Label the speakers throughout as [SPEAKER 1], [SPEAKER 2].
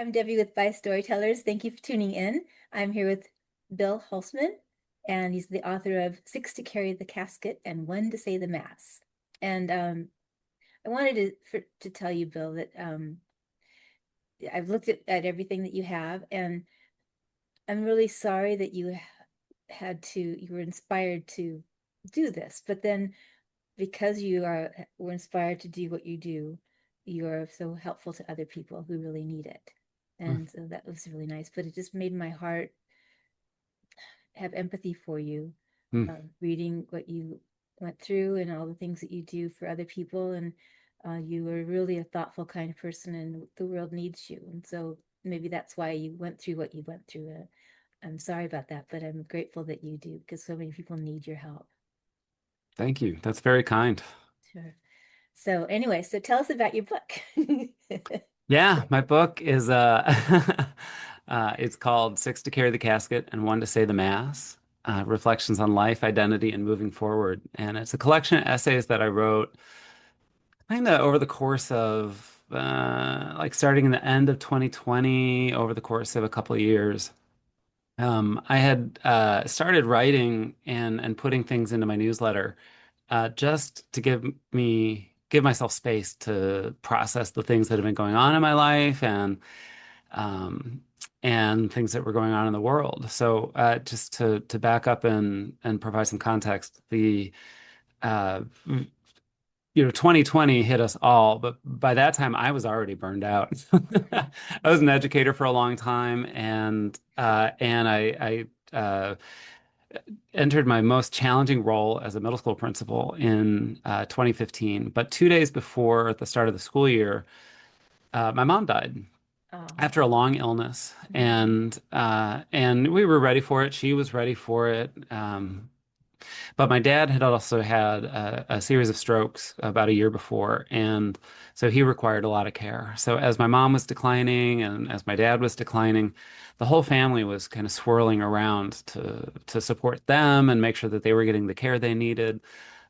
[SPEAKER 1] I'm Debbie with By.Storytellers. Thank you for tuning in. I'm here with Bill Hulseman, and he's the author of Six to Carry the Casket and One to Say the Mass. And I wanted to tell you, Bill, that I've looked at everything that you have, and I'm really sorry that you were inspired to do this, but then because were inspired to do what you do, you are so helpful to other people who really need it. And so that was really nice, but it just made my heart have empathy for you,
[SPEAKER 2] Mm.
[SPEAKER 1] reading what you went through and all the things that you do for other people. And you are really a thoughtful kind of person, and the world needs you. And so maybe that's why you went through what you went through. I'm sorry about that, but I'm grateful that you do, because so many people need your help.
[SPEAKER 2] Thank you. That's very kind.
[SPEAKER 1] Sure. So anyway, so tell us about your book.
[SPEAKER 2] Yeah, my book is it's called Six to Carry the Casket and One to Say the Mass, Reflections on Life, Identity, and Moving Forward. And it's a collection of essays that I wrote kind of over the course of like starting in the end of 2020, over the course of a couple of years. I had started writing and putting things into my newsletter just to give myself space to process the things that have been going on in my life um, and things that were going on in the world. So just to back up and provide some context, the uh, 2020 hit us all, but by that time I was already burned out. I was an educator for a long time, and I entered my most challenging role as a middle school principal in 2015. But 2 days before the start of the school year, my mom died
[SPEAKER 1] Oh.
[SPEAKER 2] after a long illness,
[SPEAKER 1] Mhm.
[SPEAKER 2] and we were ready for it. She was ready for it. But my dad had also had a series of strokes about a year before, and so he required a lot of care. So as my mom was declining and as my dad was declining, the whole family was kind of swirling around to support them and make sure that they were getting the care they needed.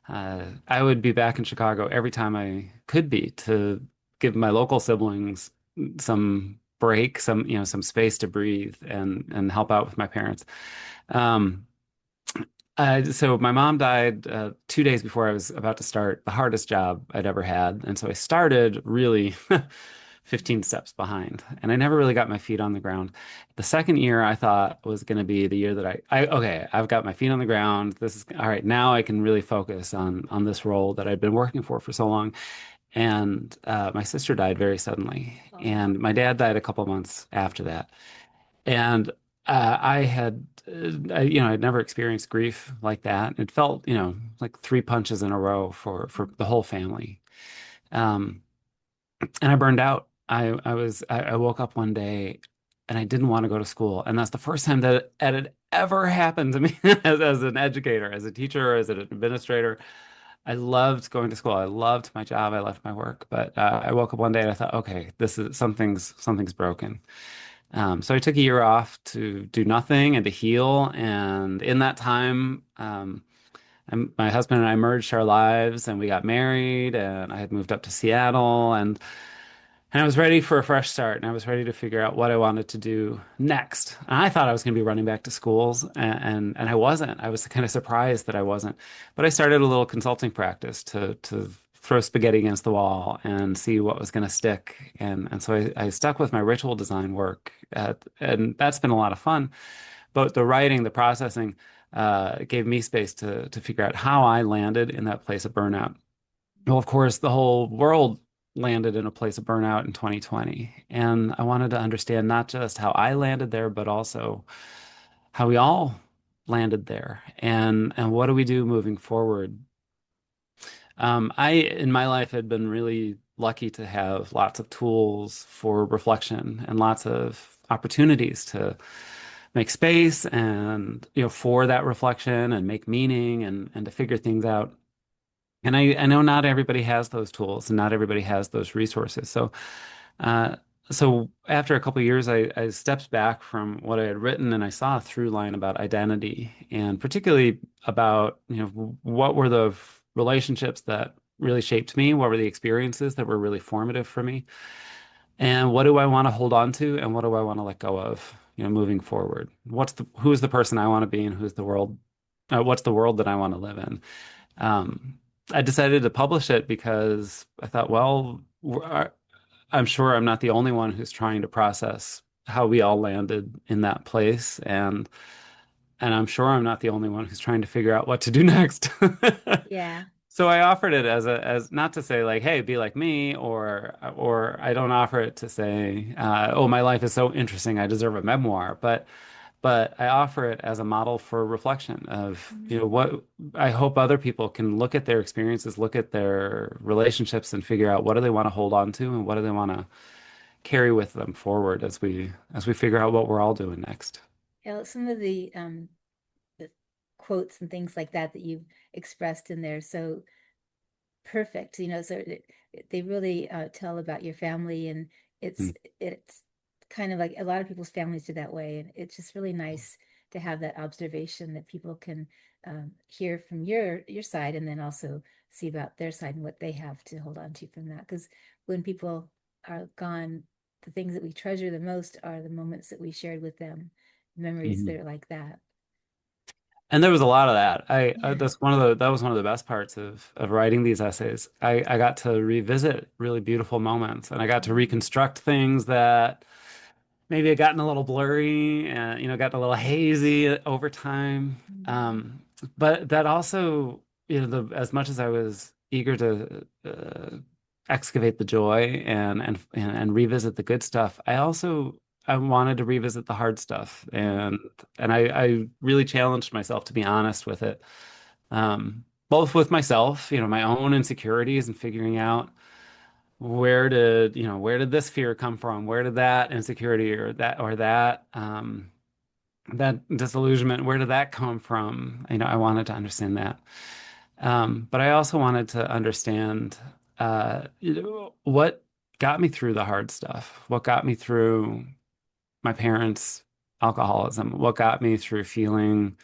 [SPEAKER 2] I would be back in Chicago every time I could be to give my local siblings some break, some space to breathe and help out with my parents. Um, so my mom died 2 days before I was about to start the hardest job I'd ever had. And so I started really 15 steps behind, and I never really got my feet on the ground. The second year I thought was going to be the year that okay, I've got my feet on the ground. This is all right. Now I can really focus on this role that I'd been working for so long. And my sister died very suddenly,
[SPEAKER 1] Oh.
[SPEAKER 2] and my dad died a couple months after that. And I had, I'd never experienced grief like that. It felt, like three punches in a row for the whole family. Um, and I burned out. I woke up one day and I didn't want to go to school. And that's the first time that it had ever happened to me as an educator, as a teacher, as an administrator. I loved going to school. I loved my job. I loved my work. But I woke up one day and I thought, okay, this is something's broken. So I took a year off to do nothing and to heal. And in that time, my husband and I merged our lives and we got married, and I had moved up to Seattle, and I was ready for a fresh start, and I was ready to figure out what I wanted to do next. And I thought I was going to be running back to schools, and I wasn't. I was kind of surprised that I wasn't. But I started a little consulting practice to throw spaghetti against the wall and see what was going to stick. And so I stuck with my ritual design work, and that's been a lot of fun. But the writing, the processing, gave me space to figure out how I landed in that place of burnout. Well, of course, the whole world landed in a place of burnout in 2020. And I wanted to understand not just how I landed there, but also how we all landed there. And what do we do moving forward? In my life, had been really lucky to have lots of tools for reflection and lots of opportunities to make space and, for that reflection and make meaning and to figure things out. And I know not everybody has those tools and not everybody has those resources. Uh, so after a couple of years, I stepped back from what I had written and I saw a through line about identity, and particularly about, what were the relationships that really shaped me? What were the experiences that were really formative for me? And what do I want to hold on to and what do I want to let go of, moving forward? Who's the person I want to be and what's the world that I want to live in? Um, I decided to publish it because I thought, well, I'm sure I'm not the only one who's trying to process how we all landed in that place, and I'm sure I'm not the only one who's trying to figure out what to do next.
[SPEAKER 1] Yeah.
[SPEAKER 2] So I offered it as not to say like, hey, be like me, or I don't offer it to say, oh, my life is so interesting, I deserve a memoir, but I offer it as a model for reflection of,
[SPEAKER 1] Mhm.
[SPEAKER 2] what I hope other people can look at their experiences, look at their relationships and figure out what do they want to hold on to and what do they want to carry with them forward as we figure out what we're all doing next.
[SPEAKER 1] Some of the quotes and things like that that you've expressed in there. So perfect, so they really tell about your family, and it's
[SPEAKER 2] Mm.
[SPEAKER 1] it's kind of like a lot of people's families do that way, and it's just really nice to have that observation that people can hear from your side, and then also see about their side and what they have to hold on to from that. Because when people are gone, the things that we treasure the most are the moments that we shared with them, memories that
[SPEAKER 2] Mhm.
[SPEAKER 1] are like that.
[SPEAKER 2] And there was a lot of that.
[SPEAKER 1] Yeah.
[SPEAKER 2] That was one of the best parts of writing these essays. I got to revisit really beautiful moments, and I got to
[SPEAKER 1] Mhm.
[SPEAKER 2] reconstruct things that maybe had gotten a little blurry and gotten a little hazy over time.
[SPEAKER 1] Mhm.
[SPEAKER 2] But that also, as much as I was eager to excavate the joy and revisit the good stuff, I wanted to revisit the hard stuff,
[SPEAKER 1] Mhm.
[SPEAKER 2] and I really challenged myself to be honest with it, both with myself, my own insecurities and figuring out where did this fear come from? Where did that insecurity or that disillusionment, where did that come from? I wanted to understand that. But I also wanted to understand, what got me through the hard stuff, what got me through my parents' alcoholism, what got me through feeling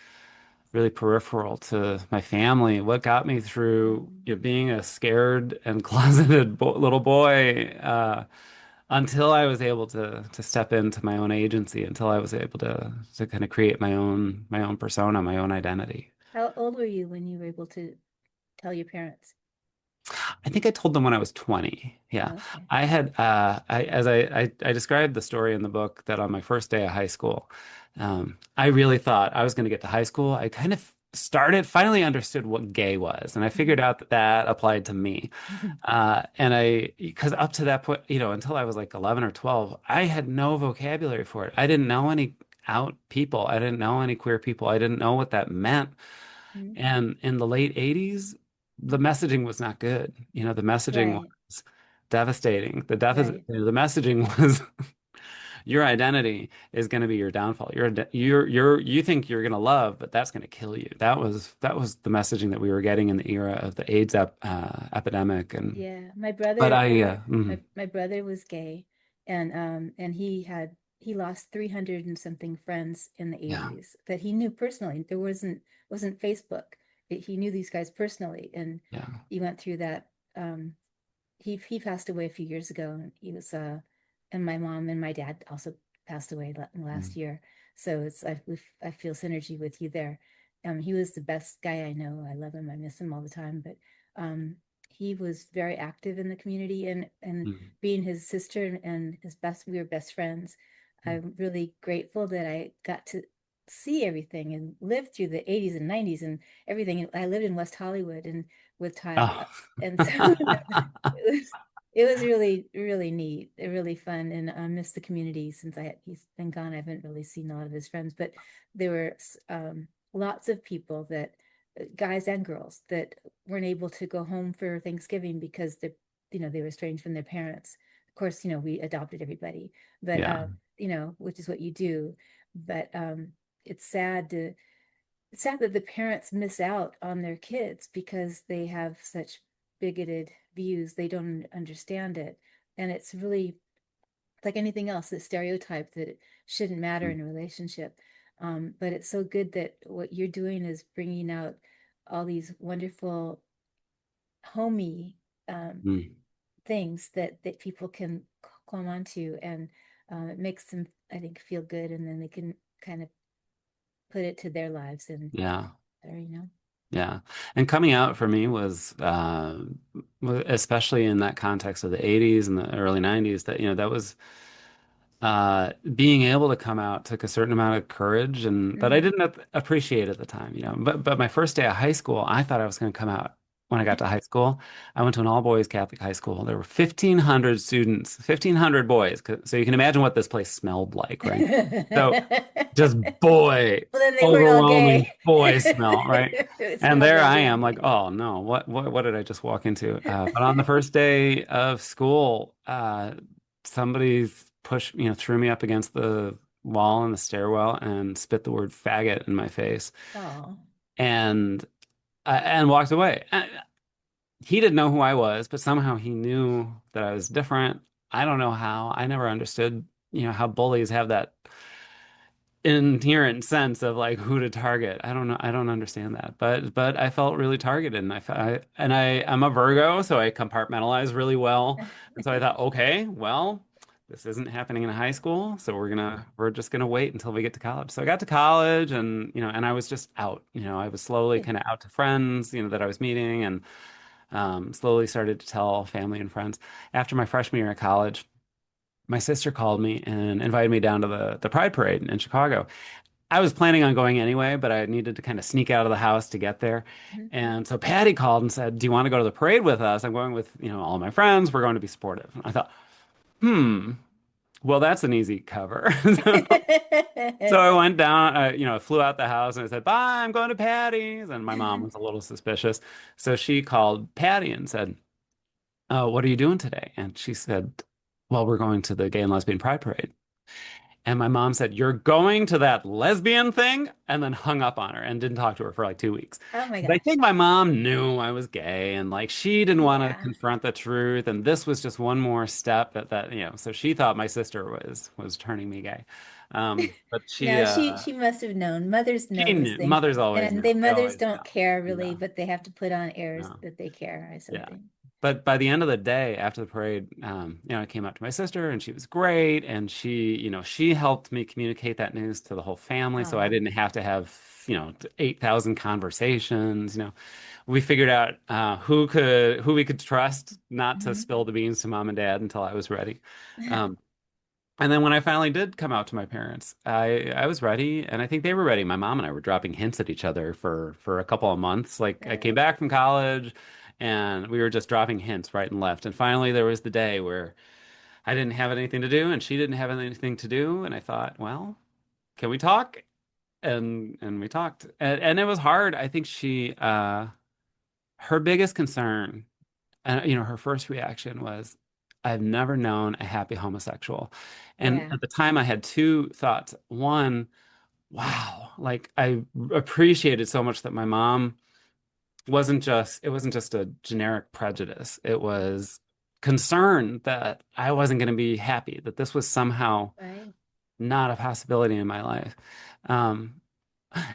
[SPEAKER 2] really peripheral to my family, what got me through,
[SPEAKER 1] Mhm.
[SPEAKER 2] being a scared and closeted little boy, until I was able to step into my own agency, until I was able to kind of create my own persona, my own identity.
[SPEAKER 1] How old were you when you were able to tell your parents?
[SPEAKER 2] I think I told them when I was 20. Yeah.
[SPEAKER 1] Oh, okay.
[SPEAKER 2] I had as I described the story in the book that on my first day of high school, I really thought I was going to get to high school. I kind of finally understood what gay was, and I figured
[SPEAKER 1] Mhm.
[SPEAKER 2] out that that applied to me. Because up to that point, until I was like 11 or 12, I had no vocabulary for it. I didn't know any out people. I didn't know any queer people. I didn't know what that meant.
[SPEAKER 1] Mhm.
[SPEAKER 2] And in the late 80s, the messaging was not good. The messaging
[SPEAKER 1] Right,
[SPEAKER 2] was devastating.
[SPEAKER 1] right.
[SPEAKER 2] The messaging was your identity is going to be your downfall. You think you're going to love, but that's going to kill you. That was the messaging that we were getting in the era of the AIDS epidemic. And
[SPEAKER 1] Yeah,
[SPEAKER 2] but mhm,
[SPEAKER 1] my brother was gay, and he lost 300 and something friends in the
[SPEAKER 2] yeah,
[SPEAKER 1] 80s that he knew personally. There wasn't Facebook. He knew these guys personally, and
[SPEAKER 2] yeah,
[SPEAKER 1] he went through that. Um, he passed away a few years ago, and he was and my mom and my dad also passed away last
[SPEAKER 2] mm,
[SPEAKER 1] year. So I feel synergy with you there. He was the best guy I know. I love him. I miss him all the time, but he was very active in the community, and
[SPEAKER 2] mm,
[SPEAKER 1] being his sister and we were best friends.
[SPEAKER 2] mm.
[SPEAKER 1] I'm really grateful that I got to see everything and live through the 80s and 90s and everything. I lived in West Hollywood and with Ty,
[SPEAKER 2] Oh.
[SPEAKER 1] and so it was really really neat, really fun, and I miss the community since he's been gone. I haven't really seen a lot of his friends, but there were lots of people that guys and girls that weren't able to go home for Thanksgiving because they were estranged from their parents. Of course, we adopted everybody, but
[SPEAKER 2] Yeah.
[SPEAKER 1] which is what you do. But it's sad that the parents miss out on their kids because they have such bigoted views. They don't understand it. And it's really like anything else, that stereotype that it shouldn't matter
[SPEAKER 2] Mm,
[SPEAKER 1] in a relationship. But it's so good that what you're doing is bringing out all these wonderful, homey um,
[SPEAKER 2] mm.
[SPEAKER 1] things that people can climb onto, and it makes them, I think, feel good, and then they can kind of put it to their lives and
[SPEAKER 2] Yeah.
[SPEAKER 1] there, you know.
[SPEAKER 2] Yeah. And coming out for me was especially in that context of the 80s and the early 90s that that was being able to come out took a certain amount of courage and that I
[SPEAKER 1] Mm.
[SPEAKER 2] didn't appreciate at the time, But my first day of high school, I thought I was going to come out when I got to high school. I went to an all-boys Catholic high school. There were 1,500 students, 1,500 boys. So you can imagine what this place smelled like, right? So just boy,
[SPEAKER 1] Well, then they weren't all
[SPEAKER 2] overwhelming
[SPEAKER 1] gay.
[SPEAKER 2] boy smell, right?
[SPEAKER 1] It
[SPEAKER 2] And
[SPEAKER 1] smelled
[SPEAKER 2] there
[SPEAKER 1] like
[SPEAKER 2] I
[SPEAKER 1] it.
[SPEAKER 2] am, like, oh no, what did I just walk into? But on the first day of school, somebody threw me up against the wall in the stairwell and spit the word faggot in my face,
[SPEAKER 1] Oh,
[SPEAKER 2] and and walked away. And he didn't know who I was, but somehow he knew that I was different. I don't know how. I never understood, how bullies have that inherent sense of like who to target. I don't know. I don't understand that. But I felt really targeted and I'm a Virgo, so I compartmentalize really well. And so I thought, okay, well, this isn't happening in high school, so we're just gonna wait until we get to college. So I got to college and and I was just out. I was slowly
[SPEAKER 1] good.
[SPEAKER 2] kind of out to friends, that I was meeting and slowly started to tell family and friends. After my freshman year at college, my sister called me and invited me down to the Pride Parade in Chicago. I was planning on going anyway, but I needed to kind of sneak out of the house to get there.
[SPEAKER 1] Mhm.
[SPEAKER 2] And so Patty called and said, "Do you want to go to the parade with us? I'm going with, all my friends. We're going to be supportive." And I thought, well, that's an easy cover. So I went down, flew out the house and I said, "Bye, I'm going to Patty's." And my mom was a little suspicious. So she called Patty and said, "What are you doing today?" And she said, "Well, we're going to the Gay and Lesbian Pride Parade." And my mom said, "You're going to that lesbian thing?" And then hung up on her and didn't talk to her for like 2 weeks.
[SPEAKER 1] Oh my
[SPEAKER 2] 'Cause I
[SPEAKER 1] gosh.
[SPEAKER 2] think my mom knew I was gay and like she didn't want to
[SPEAKER 1] Yeah.
[SPEAKER 2] confront the truth. And this was just one more step so she thought my sister was turning me gay. But
[SPEAKER 1] No, she must have known. Mothers know
[SPEAKER 2] she
[SPEAKER 1] those
[SPEAKER 2] knew.
[SPEAKER 1] things.
[SPEAKER 2] Mothers always
[SPEAKER 1] And
[SPEAKER 2] know.
[SPEAKER 1] they
[SPEAKER 2] They
[SPEAKER 1] mothers
[SPEAKER 2] always
[SPEAKER 1] don't
[SPEAKER 2] know.
[SPEAKER 1] care really,
[SPEAKER 2] No,
[SPEAKER 1] but they have to put on airs
[SPEAKER 2] no.
[SPEAKER 1] that they care or
[SPEAKER 2] Yeah.
[SPEAKER 1] something.
[SPEAKER 2] But by the end of the day, after the parade, I came up to my sister and she was great. And she helped me communicate that news to the whole family. So I
[SPEAKER 1] Oh.
[SPEAKER 2] didn't have to have, 8,000 conversations. We figured out who we could trust not to
[SPEAKER 1] Mhm.
[SPEAKER 2] spill the beans to mom and dad until I was ready. Um, and then when I finally did come out to my parents, I was ready, and I think they were ready. My mom and I were dropping hints at each other for a couple of months. Like I came
[SPEAKER 1] Really?
[SPEAKER 2] back from college, and we were just dropping hints right and left. And finally, there was the day where I didn't have anything to do, and she didn't have anything to do, and I thought, well, can we talk? And we talked, and it was hard. I think her biggest concern. And her first reaction was, I've never known a happy homosexual. And
[SPEAKER 1] Yeah.
[SPEAKER 2] at the time I had two thoughts. One, wow, like I appreciated so much that my mom it wasn't just a generic prejudice. It was concern that I wasn't going to be happy, that this was somehow
[SPEAKER 1] Right.
[SPEAKER 2] not a possibility in my life. Um,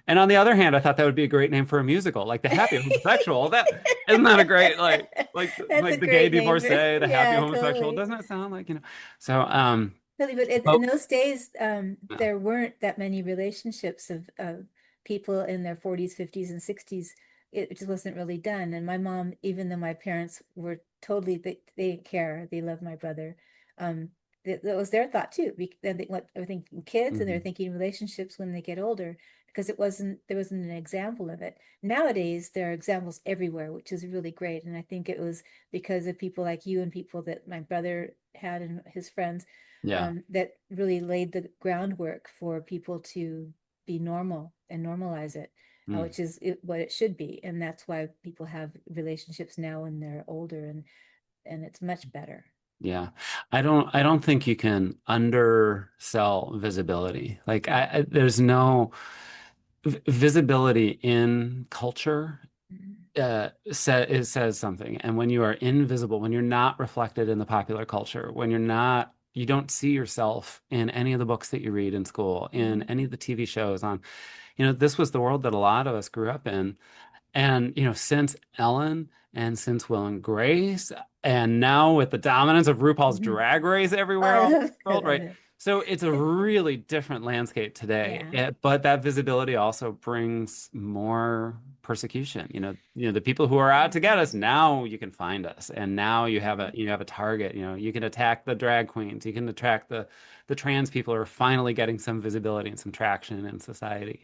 [SPEAKER 2] and on the other hand, I thought that would be a great name for a musical, like the Happy Homosexual. That isn't that a great
[SPEAKER 1] That's a
[SPEAKER 2] like the gay
[SPEAKER 1] great name for,
[SPEAKER 2] divorcee, the Happy
[SPEAKER 1] yeah,
[SPEAKER 2] Homosexual?
[SPEAKER 1] totally.
[SPEAKER 2] Doesn't it sound like? So
[SPEAKER 1] Totally, but in
[SPEAKER 2] but
[SPEAKER 1] those days,
[SPEAKER 2] yeah.
[SPEAKER 1] there weren't that many relationships of people in their 40s, 50s, and 60s. It just wasn't really done. And my mom, even though my parents were totally, they didn't care. They loved my brother. That was their thought too. They're thinking kids and they're
[SPEAKER 2] Mhm.
[SPEAKER 1] thinking relationships when they get older, because there wasn't an example of it. Nowadays, there are examples everywhere, which is really great. And I think it was because of people like you and people that my brother had and his friends,
[SPEAKER 2] Yeah.
[SPEAKER 1] that really laid the groundwork for people to be normal and normalize it,
[SPEAKER 2] Mm.
[SPEAKER 1] which is what it should be. And that's why people have relationships now when they're older, and it's much better.
[SPEAKER 2] Yeah. I don't think you can undersell visibility. Like there's no visibility in culture
[SPEAKER 1] Mhm.
[SPEAKER 2] it says something. And when you are invisible, when you're not reflected in the popular culture, when you don't see yourself in any of the books that you read in school, in
[SPEAKER 1] Mhm.
[SPEAKER 2] any of the TV shows on, this was the world that a lot of us grew up in. And, since Ellen and since Will and Grace, And now with the dominance of RuPaul's
[SPEAKER 1] Mhm.
[SPEAKER 2] Drag Race
[SPEAKER 1] Oh,
[SPEAKER 2] everywhere
[SPEAKER 1] I
[SPEAKER 2] all over
[SPEAKER 1] love,
[SPEAKER 2] the
[SPEAKER 1] I
[SPEAKER 2] world,
[SPEAKER 1] love
[SPEAKER 2] right?
[SPEAKER 1] it.
[SPEAKER 2] So it's a really different landscape today.
[SPEAKER 1] Yeah.
[SPEAKER 2] But that visibility also brings more persecution. The people who are out to get
[SPEAKER 1] Mhm.
[SPEAKER 2] us, now you can find us. And now
[SPEAKER 1] Mhm.
[SPEAKER 2] you have a target. You can attack the drag queens, you can attack the trans people who are finally getting some visibility and some traction in society.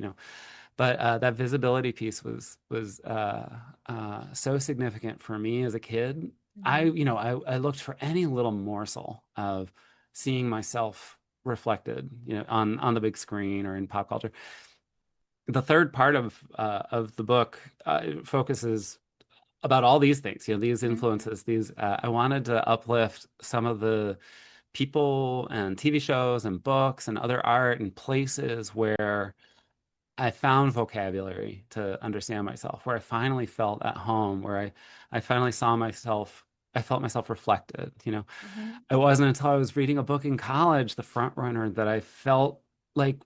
[SPEAKER 2] But that visibility piece was so significant for me as a kid.
[SPEAKER 1] Mhm.
[SPEAKER 2] I looked for any little morsel of seeing myself reflected, on the big screen or in pop culture. The third part of the book focuses about all these things, these
[SPEAKER 1] Mhm.
[SPEAKER 2] influences. I wanted to uplift some of the people and TV shows and books and other art and places where I found vocabulary to understand myself, where I finally felt at home, where I finally saw myself, I felt myself reflected.
[SPEAKER 1] Mhm.
[SPEAKER 2] It wasn't until I was reading a book in college, The Front Runner, that I felt like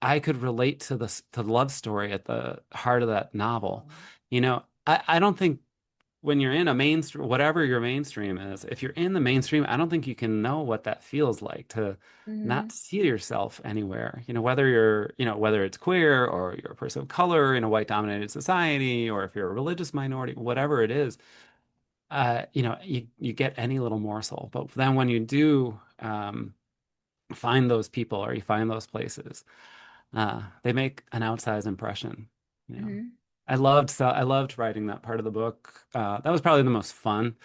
[SPEAKER 2] I could relate to the love story at the heart of that novel.
[SPEAKER 1] Oh.
[SPEAKER 2] I don't think when you're in a mainstream, whatever your mainstream is, if you're in the mainstream, I don't think you can know what that feels like to not
[SPEAKER 1] Mhm.
[SPEAKER 2] see yourself anywhere. Whether it's queer or you're a person of color in a white dominated society, or if you're a religious minority, whatever it is, you get any little morsel. But then when you do find those people or you find those places, they make an outsized impression. You know,
[SPEAKER 1] Mhm.
[SPEAKER 2] I loved writing that part of the book. That was probably the most fun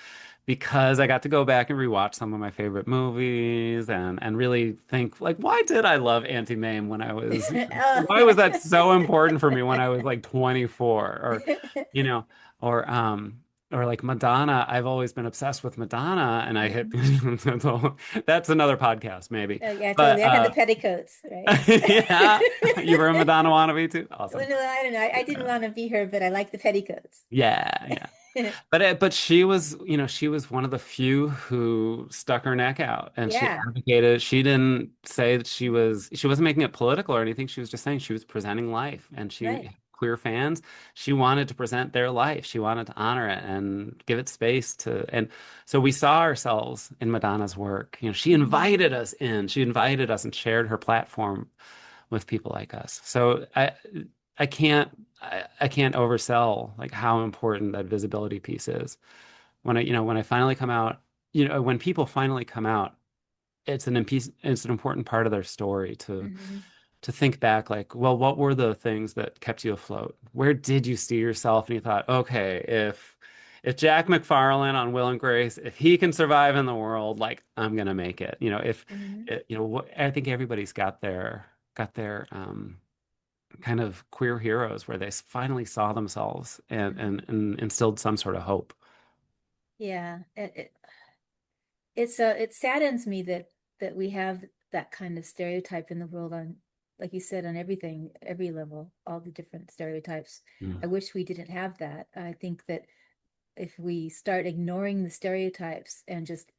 [SPEAKER 2] because I got to go back and rewatch some of my favorite movies and really think like, why did I love Auntie Mame when
[SPEAKER 1] Oh.
[SPEAKER 2] why was that so important for me when I was like 24 you know, or or like Madonna. I've always been obsessed with Madonna and I hit
[SPEAKER 1] Mhm.
[SPEAKER 2] that's another podcast maybe.
[SPEAKER 1] Yeah,
[SPEAKER 2] But
[SPEAKER 1] totally. I had the petticoats, right?
[SPEAKER 2] yeah, you were a Madonna wannabe too.
[SPEAKER 1] Well,
[SPEAKER 2] Awesome.
[SPEAKER 1] no, I don't know. I didn't want to be her, but I like the petticoats.
[SPEAKER 2] Yeah, yeah. But she was one of the few who stuck her neck out and she
[SPEAKER 1] Yeah,
[SPEAKER 2] advocated. She didn't say that she wasn't making it political or anything. She was just saying she was presenting life and
[SPEAKER 1] right.
[SPEAKER 2] she queer fans, she wanted to present their life. She wanted to honor it and give it space and so we saw ourselves in Madonna's work. She
[SPEAKER 1] Hmm.
[SPEAKER 2] invited us in. She invited us and shared her platform with people like us. So I can't oversell like how important that visibility piece is. When I finally come out, when people finally come out, it's an important part of their story
[SPEAKER 1] Hmm.
[SPEAKER 2] to think back like, well, what were the things that kept you afloat? Where did you see yourself? And you thought, okay, if Jack McFarlane on Will and Grace, if he can survive in the world, like I'm gonna make it. If
[SPEAKER 1] Hmm.
[SPEAKER 2] I think everybody's got their kind of queer heroes where they finally saw themselves
[SPEAKER 1] Hmm.
[SPEAKER 2] and instilled some sort of hope.
[SPEAKER 1] Yeah, it saddens me that we have that kind of stereotype in the world on, like you said, on everything, every level, all the different stereotypes.
[SPEAKER 2] Mm.
[SPEAKER 1] I wish we didn't have that. I think that if we start ignoring the stereotypes and just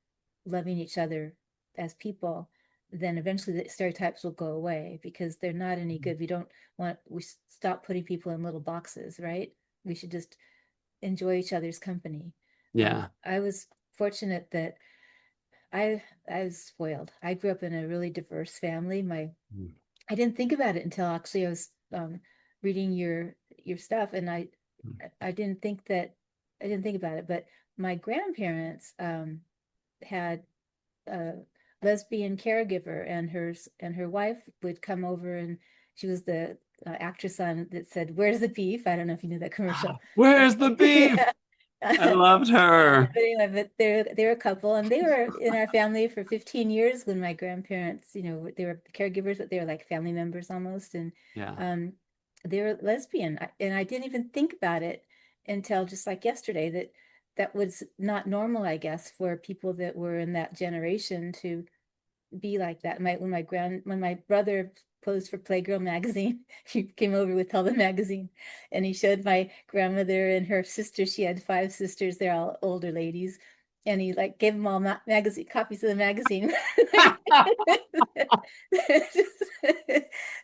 [SPEAKER 1] loving each other as people, then eventually the stereotypes will go away because they're not any good. We stop putting people in little boxes, right? We should just enjoy each other's company.
[SPEAKER 2] Yeah.
[SPEAKER 1] I was fortunate that I was spoiled. I grew up in a really diverse family.
[SPEAKER 2] Mm.
[SPEAKER 1] I didn't think about it until actually I was reading your stuff, and I didn't think that I didn't think about it. But my grandparents had a lesbian caregiver, and her wife would come over, and she was the actress on that said, "Where's the beef?" I don't know if you knew that commercial.
[SPEAKER 2] Where's the beef?
[SPEAKER 1] Yeah.
[SPEAKER 2] I loved her.
[SPEAKER 1] But anyway, but they're a couple, and they were in our family for 15 years when my grandparents, they were caregivers, but they were like family members almost, and
[SPEAKER 2] Yeah.
[SPEAKER 1] um, they were lesbian, and I didn't even think about it until just like yesterday that that was not normal, I guess, for people that were in that generation to be like that. When my brother posed for Playgirl magazine, he came over with all the magazine, and he showed my grandmother and her sister. She had five sisters. They're all older ladies, and he like gave them all magazine copies of the magazine.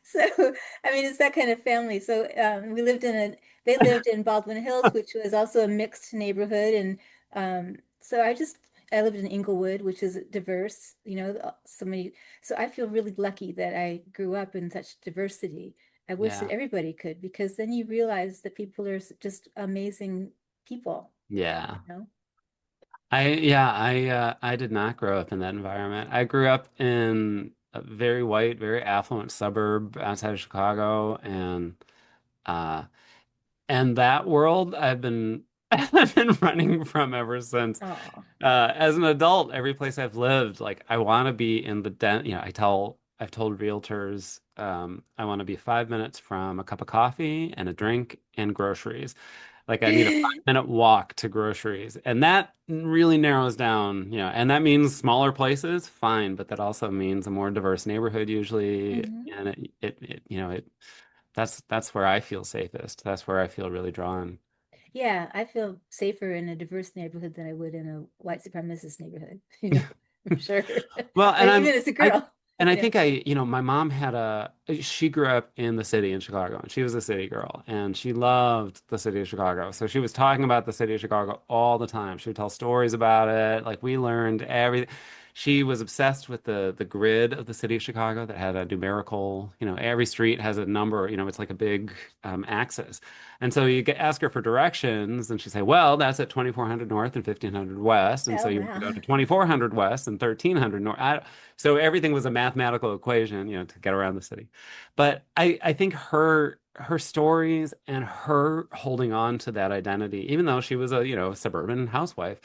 [SPEAKER 1] So I mean, it's that kind of family. So they lived in Baldwin Hills, which was also a mixed neighborhood, and so I just I lived in Inglewood, which is diverse, so many. So I feel really lucky that I grew up in such diversity. I wish that
[SPEAKER 2] Yeah.
[SPEAKER 1] everybody could, because then you realize that people are just amazing people,
[SPEAKER 2] Yeah.
[SPEAKER 1] you know?
[SPEAKER 2] I did not grow up in that environment. I grew up in a very white, very affluent suburb outside of Chicago, uh and that world I've been I've been running from ever since.
[SPEAKER 1] Oh.
[SPEAKER 2] As an adult, every place I've lived, like I want to be in the I've told realtors, I want to be 5 minutes from a cup of coffee and a drink and groceries. Like I need a 5 minute walk to groceries. And that really narrows down, and that means smaller places, fine, but that also means a more diverse neighborhood usually.
[SPEAKER 1] Hmm.
[SPEAKER 2] And that's where I feel safest. That's where I feel really drawn.
[SPEAKER 1] Yeah, I feel safer in a diverse neighborhood than I would in a white supremacist neighborhood, for sure.
[SPEAKER 2] Well,
[SPEAKER 1] And even as a
[SPEAKER 2] I
[SPEAKER 1] girl,
[SPEAKER 2] and I
[SPEAKER 1] you know.
[SPEAKER 2] think my mom she grew up in the city in Chicago and she was a city girl and she loved the city of Chicago. So she was talking about the city of Chicago all the time. She would tell stories about it. Like we learned everything. She was obsessed with the grid of the city of Chicago that had a numerical, every street has a number, it's like a big axis. And so ask her for directions, and she'd say, "Well, that's at 2400 North and 1500 West, and so
[SPEAKER 1] Oh,
[SPEAKER 2] you want to
[SPEAKER 1] wow.
[SPEAKER 2] go to 2400 West and 1300 North." So everything was a mathematical equation, to get around the city. But I think her stories and her holding on to that identity, even though she was a suburban housewife,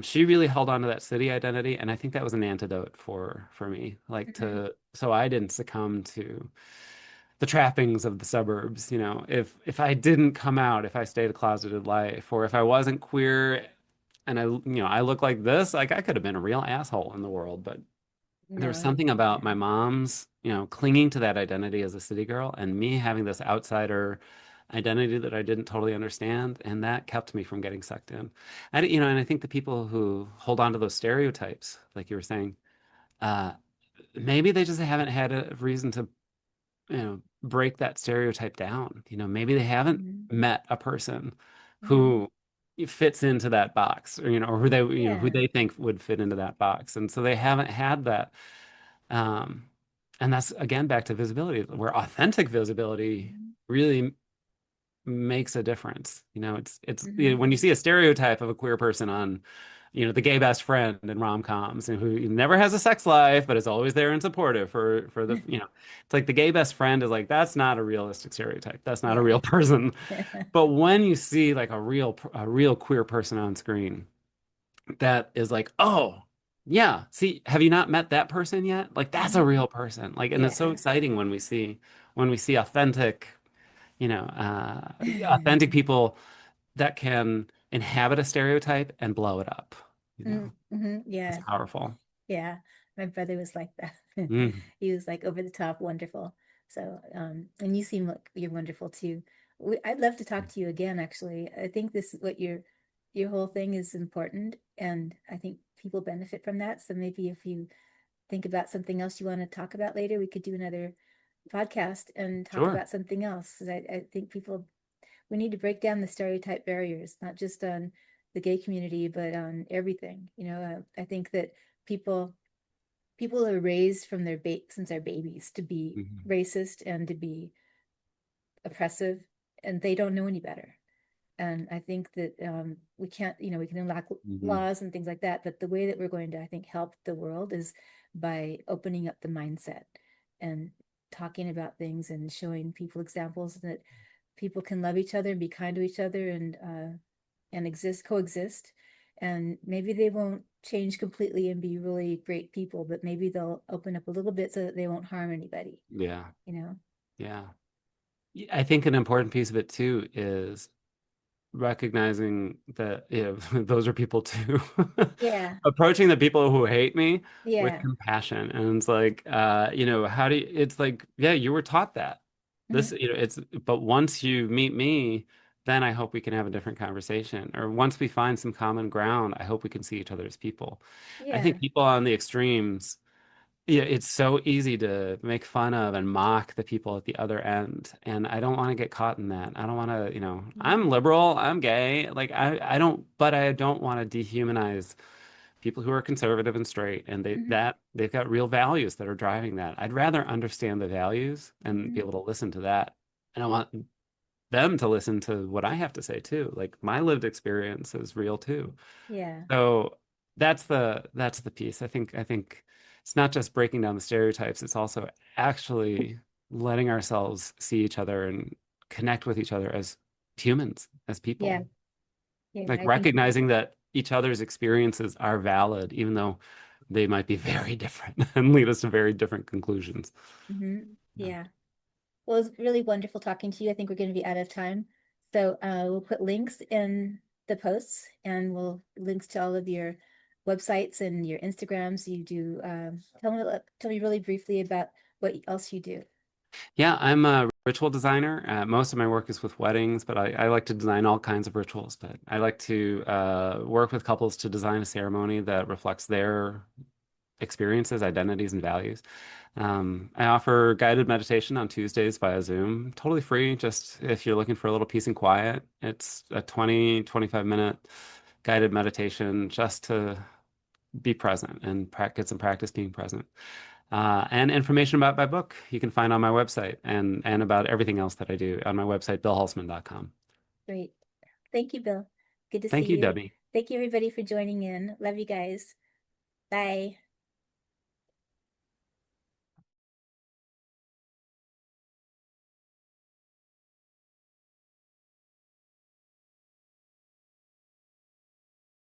[SPEAKER 2] she really held on to that city identity, and I think that was an antidote for me, like
[SPEAKER 1] Hmm.
[SPEAKER 2] so I didn't succumb to the trappings of the suburbs. If I didn't come out, if I stayed a closeted life, or if I wasn't queer and I look like this, like I could have been a real asshole in the world. But there was
[SPEAKER 1] No,
[SPEAKER 2] something about
[SPEAKER 1] yeah.
[SPEAKER 2] my mom's, clinging to that identity as a city girl and me having this outsider identity that I didn't totally understand, and that kept me from getting sucked in. And I think the people who hold on to those stereotypes, like you were saying, uh, maybe they just haven't had a reason to break that stereotype down. Maybe they haven't
[SPEAKER 1] Hmm.
[SPEAKER 2] met a person
[SPEAKER 1] Hmm.
[SPEAKER 2] who fits into that box, or who
[SPEAKER 1] Yeah.
[SPEAKER 2] they think would fit into that box. And so they haven't had that. Um, and that's again back to visibility, where authentic visibility
[SPEAKER 1] Hmm.
[SPEAKER 2] really makes a difference. It's
[SPEAKER 1] Hmm.
[SPEAKER 2] when you see a stereotype of a queer person on, the gay best friend in rom-coms and who never has a sex life but is always there and supportive for it's like the gay best friend is like that's not a realistic stereotype. That's not a
[SPEAKER 1] Yeah.
[SPEAKER 2] real person. But when you see like a real queer person on screen, that is like, oh, yeah, see, have you not met that person yet? Like that's a
[SPEAKER 1] Hmm.
[SPEAKER 2] real person. Like, and it's so
[SPEAKER 1] Yeah.
[SPEAKER 2] exciting when we see authentic people that can inhabit a stereotype and blow it up.
[SPEAKER 1] Mm-hmm.
[SPEAKER 2] It's
[SPEAKER 1] Yeah.
[SPEAKER 2] powerful.
[SPEAKER 1] Yeah. My brother was like that.
[SPEAKER 2] Mm,
[SPEAKER 1] He was like over the top wonderful. So, and you seem like you're wonderful too. I'd love to talk to you again, actually. I think this what your whole thing is important, and I think people benefit from that. So maybe if you think about something else you want to talk about later, we could do another podcast and talk
[SPEAKER 2] sure.
[SPEAKER 1] about something else. 'Cause I think we need to break down the stereotype barriers, not just on the gay community, but on everything. I think that people people are raised from since they're babies to be
[SPEAKER 2] Mhm.
[SPEAKER 1] racist and to be oppressive, and they don't know any better. And I think that we can't, we can enact
[SPEAKER 2] Mhm.
[SPEAKER 1] laws and things like that, but the way that we're going to, I think, help the world is by opening up the mindset and talking about things and showing people examples that people can love each other and be kind to each other and coexist. And maybe they won't change completely and be really great people, but maybe they'll open up a little bit so that they won't harm anybody,
[SPEAKER 2] Yeah.
[SPEAKER 1] you know?
[SPEAKER 2] Yeah. I think an important piece of it too is recognizing that those are people too.
[SPEAKER 1] Yeah,
[SPEAKER 2] Approaching the people who hate me with
[SPEAKER 1] yeah.
[SPEAKER 2] compassion. And it's like, how do you, it's like, yeah, you were taught that.
[SPEAKER 1] Mhm.
[SPEAKER 2] But once you meet me, then I hope we can have a different conversation. Or once we find some common ground, I hope we can see each other as people. I
[SPEAKER 1] Yeah.
[SPEAKER 2] think people on the extremes, yeah, it's so easy to make fun of and mock the people at the other end. And I don't want to get caught in that. I don't want to,
[SPEAKER 1] Mhm.
[SPEAKER 2] I'm liberal, I'm gay. Like I don't, but I don't want to dehumanize people who are conservative and straight, and
[SPEAKER 1] Hmm.
[SPEAKER 2] they've got real values that are driving that. I'd rather understand the values and be
[SPEAKER 1] Hmm.
[SPEAKER 2] able to listen to that. And I want them to listen to what I have to say too. Like my lived experience is real too.
[SPEAKER 1] Yeah.
[SPEAKER 2] So that's the piece. I think it's not just breaking down the stereotypes, it's also actually letting ourselves see each other and connect with each other as humans, as
[SPEAKER 1] Yeah.
[SPEAKER 2] people.
[SPEAKER 1] Yeah.
[SPEAKER 2] Like
[SPEAKER 1] I think,
[SPEAKER 2] recognizing that each other's experiences are valid, even though they might be very different and lead us to very different conclusions. Yeah.
[SPEAKER 1] yeah. Well, it was really wonderful talking to you. I think we're going to be out of time. So we'll put links in the posts and we'll links to all of your websites and your Instagrams. You do tell me really briefly about what else you do.
[SPEAKER 2] Yeah, I'm a ritual designer. Most of my work is with weddings, but I like to design all kinds of rituals. But I like to work with couples to design a ceremony that reflects their experiences, identities, and values. I offer guided meditation on Tuesdays via Zoom, totally free, just if you're looking for a little peace and quiet. It's a 25-minute guided meditation just to be present and get some practice being present. And information about my book you can find on my website and about everything else that I do on my website, billhulseman.com.
[SPEAKER 1] Great. Thank you, Bill. Good to see
[SPEAKER 2] Thank you,
[SPEAKER 1] you.
[SPEAKER 2] Debbie.
[SPEAKER 1] Thank you, everybody, for joining in. Love you guys. Bye.